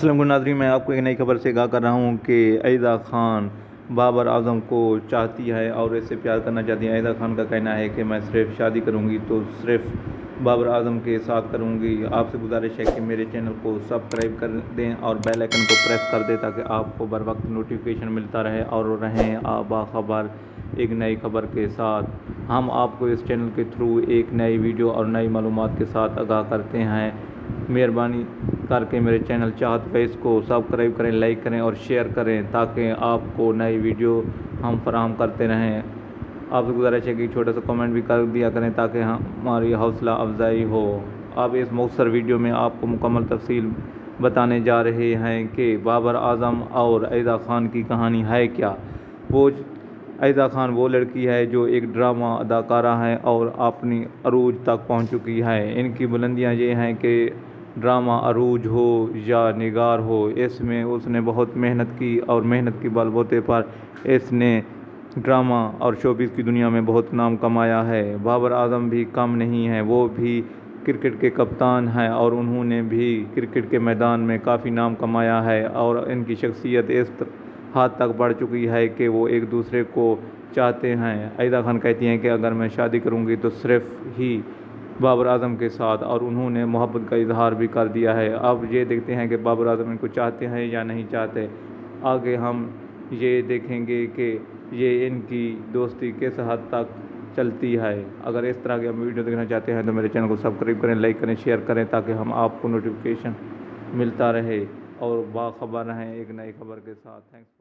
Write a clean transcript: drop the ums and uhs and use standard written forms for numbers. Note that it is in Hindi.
अस्सलाम नाज़रीन, मैं आपको एक नई खबर से आगाह कर रहा हूँ कि अईदा खान बाबर आज़म को चाहती है और इससे प्यार करना चाहती है। अईदा खान का कहना है कि मैं सिर्फ शादी करूँगी तो सिर्फ बाबर आज़म के साथ करूँगी। आपसे गुजारिश है कि मेरे चैनल को सब्सक्राइब कर दें और बेल आइकन को प्रेस कर दें ताकि आपको बर वक्त नोटिफिकेशन मिलता रहे और रहें आप बाखबर एक नई खबर के साथ। हम आपको इस चैनल के थ्रू एक नई वीडियो और नई मालूमात के साथ आगाह करते हैं। मेहरबानी करके मेरे चैनल चाहत फेस को सब्सक्राइब करें, लाइक करें और शेयर करें ताकि आपको नई वीडियो हम फराहम करते रहें। आपसे गुजारिश है कि छोटा सा कमेंट भी कर दिया करें ताकि हमारी हौसला अफजाई हो। अब इस मुख्तसर वीडियो में आपको मुकम्मल तफसील बताने जा रहे हैं कि बाबर आज़म और अईदा खान की कहानी है क्या। अईदा खान वो लड़की है जो एक ड्रामा अदाकारा है और अपनी अरूज तक पहुंच चुकी है। इनकी बुलंदियां ये हैं कि ड्रामा अरूज हो या निगार हो, इसमें उसने बहुत मेहनत की और मेहनत की बलबूते पर इसने ड्रामा और शोबिज़ की दुनिया में बहुत नाम कमाया है। बाबर आज़म भी कम नहीं है, वो भी क्रिकेट के कप्तान हैं और उन्होंने भी क्रिकेट के मैदान में काफ़ी नाम कमाया है और इनकी शख्सियत इस हद तक बढ़ चुकी है कि वो एक दूसरे को चाहते हैं। अईदा खान कहती हैं कि अगर मैं शादी करूंगी तो सिर्फ ही बाबर आज़म के साथ, और उन्होंने मोहब्बत का इजहार भी कर दिया है। अब ये देखते हैं कि बाबर आज़म इनको चाहते हैं या नहीं चाहते। आगे हम ये देखेंगे कि ये इनकी दोस्ती किस हद तक चलती है। अगर इस तरह की हम वीडियो देखना चाहते हैं तो मेरे चैनल को सब्सक्राइब करें, लाइक करें, शेयर करें ताकि हम आपको नोटिफिकेशन मिलता रहे और बाखबर रहें एक नई खबर के साथ। थैंक्स।